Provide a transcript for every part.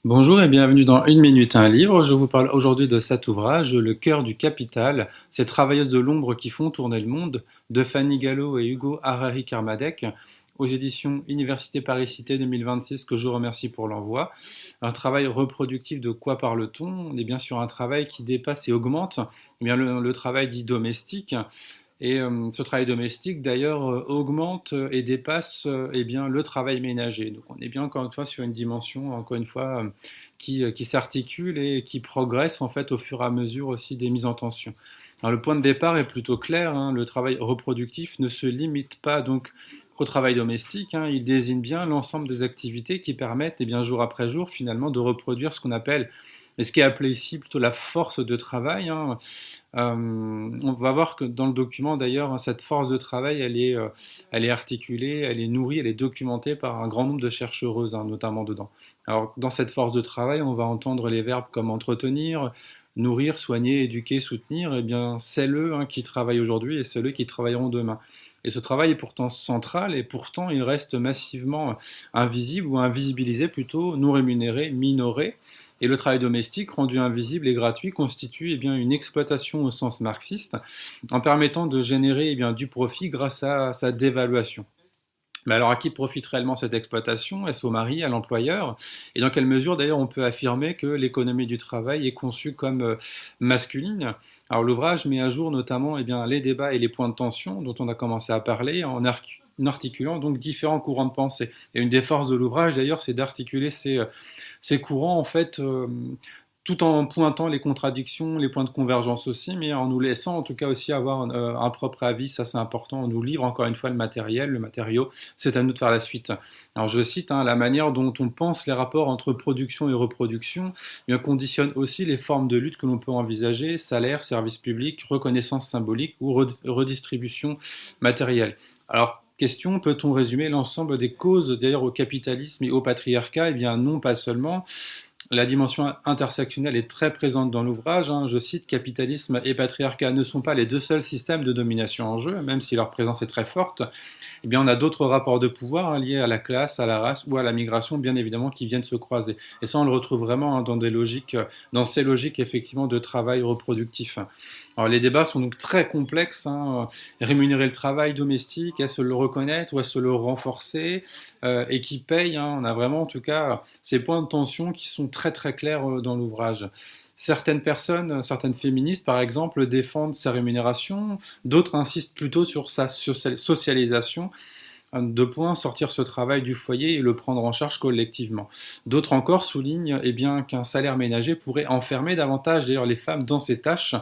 Bonjour et bienvenue dans Une minute, un livre. Je vous parle aujourd'hui de cet ouvrage, Le cœur du capital, ces travailleuses de l'ombre qui font tourner le monde, de Fanny Gallo et Hugo Harari-Kermadec, aux éditions Université Paris-Cité 2026, que je remercie pour l'envoi. Un travail reproductif, de quoi parle-t-on? On est bien sur un travail qui dépasse et augmente le travail dit domestique. Et ce travail domestique, d'ailleurs, augmente et dépasse le travail ménager. Donc on est bien, encore une fois, sur une dimension, encore une fois, qui s'articule et qui progresse, en fait, au fur et à mesure aussi des mises en tension. Alors le point de départ est plutôt clair, hein, le travail reproductif ne se limite pas donc au travail domestique, hein, il désigne bien l'ensemble des activités qui permettent, jour après jour, finalement, de reproduire ce qu'on appelle, et ce qui est appelé ici plutôt la force de travail, hein. On va voir que dans le document, d'ailleurs, hein, cette force de travail, elle est articulée, elle est nourrie, elle est documentée par un grand nombre de chercheuses, hein, notamment dedans. Alors, dans cette force de travail, on va entendre les verbes comme entretenir, nourrir, soigner, éduquer, soutenir. Eh bien, c'est eux, hein, qui travaillent aujourd'hui et c'est eux qui travailleront demain. Et ce travail est pourtant central et pourtant il reste massivement invisible ou invisibilisé plutôt, non rémunéré, minoré. Et le travail domestique, rendu invisible et gratuit, constitue une exploitation au sens marxiste, en permettant de générer du profit grâce à sa dévaluation. Mais alors à qui profite réellement cette exploitation? Est-ce au mari, à l'employeur? Et dans quelle mesure d'ailleurs on peut affirmer que l'économie du travail est conçue comme masculine? Alors l'ouvrage met à jour notamment les débats et les points de tension dont on a commencé à parler en articulant donc différents courants de pensée. Et une des forces de l'ouvrage d'ailleurs, c'est d'articuler ces courants en fait, tout en pointant les contradictions, les points de convergence aussi, mais en nous laissant en tout cas aussi avoir un propre avis, ça c'est important. On nous livre encore une fois le matériel, le matériau, c'est à nous de faire la suite. Alors je cite, hein, la manière dont on pense les rapports entre production et reproduction conditionne aussi les formes de lutte que l'on peut envisager, salaire, service public, reconnaissance symbolique ou redistribution matérielle. Alors, question, peut-on résumer l'ensemble des causes d'ailleurs au capitalisme et au patriarcat? Eh bien non, pas seulement. La dimension intersectionnelle est très présente dans l'ouvrage, hein. Je cite, capitalisme et patriarcat ne sont pas les deux seuls systèmes de domination en jeu, même si leur présence est très forte. Eh bien, on a d'autres rapports de pouvoir, hein, liés à la classe, à la race ou à la migration, bien évidemment, qui viennent se croiser. Et ça, on le retrouve vraiment, hein, dans des logiques, dans ces logiques effectivement de travail reproductif. Alors, les débats sont donc très complexes, hein. Rémunérer le travail domestique, est-ce le reconnaître ou est-ce le renforcer, et qui paye, hein. On a vraiment, en tout cas, ces points de tension qui sont très très clairs dans l'ouvrage. Certaines personnes, certaines féministes par exemple, défendent sa rémunération, d'autres insistent plutôt sur sa socialisation. Deux points, sortir ce travail du foyer et le prendre en charge collectivement. D'autres encore soulignent qu'un salaire ménager pourrait enfermer davantage d'ailleurs les femmes dans ces tâches.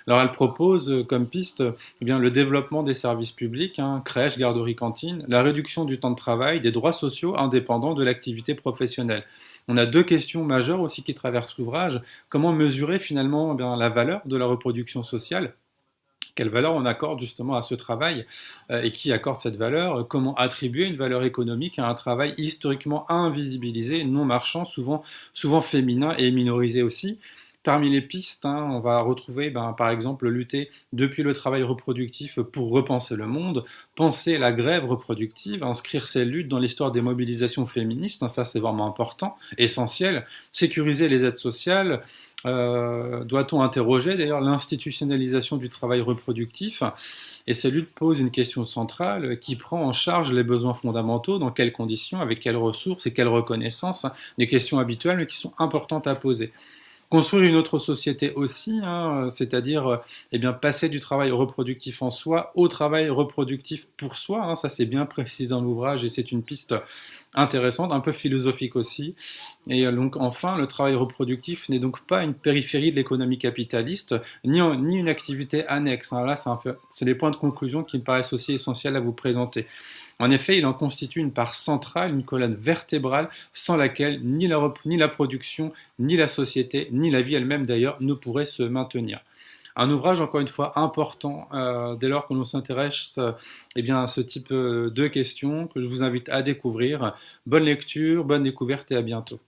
Alors elles proposent comme piste le développement des services publics, hein, crèches, garderies, cantines, la réduction du temps de travail, des droits sociaux indépendants de l'activité professionnelle. On a deux questions majeures aussi qui traversent l'ouvrage. Comment mesurer finalement la valeur de la reproduction sociale? Quelle valeur on accorde justement à ce travail, et qui accorde cette valeur? Comment attribuer une valeur économique à un travail historiquement invisibilisé, non marchand, souvent féminin et minorisé aussi? Parmi les pistes, hein, on va retrouver par exemple lutter depuis le travail reproductif pour repenser le monde, penser la grève reproductive, inscrire ces luttes dans l'histoire des mobilisations féministes, hein, ça c'est vraiment important, essentiel, sécuriser les aides sociales. Doit-on interroger d'ailleurs l'institutionnalisation du travail reproductif? Et ces luttes posent une question centrale: qui prend en charge les besoins fondamentaux, dans quelles conditions, avec quelles ressources et quelle reconnaissance, hein? Des questions habituelles mais qui sont importantes à poser. Construire une autre société aussi, hein, c'est-à-dire passer du travail reproductif en soi au travail reproductif pour soi, hein, ça c'est bien précisé dans l'ouvrage et c'est une piste intéressante, un peu philosophique aussi. Et donc enfin, le travail reproductif n'est donc pas une périphérie de l'économie capitaliste, ni une activité annexe, hein. Là, c'est les points de conclusion qui me paraissent aussi essentiels à vous présenter. En effet, il en constitue une part centrale, une colonne vertébrale, sans laquelle ni la production, ni la société, ni la vie elle-même d'ailleurs ne pourraient se maintenir. Un ouvrage, encore une fois, important dès lors que l'on s'intéresse à ce type de questions que je vous invite à découvrir. Bonne lecture, bonne découverte et à bientôt.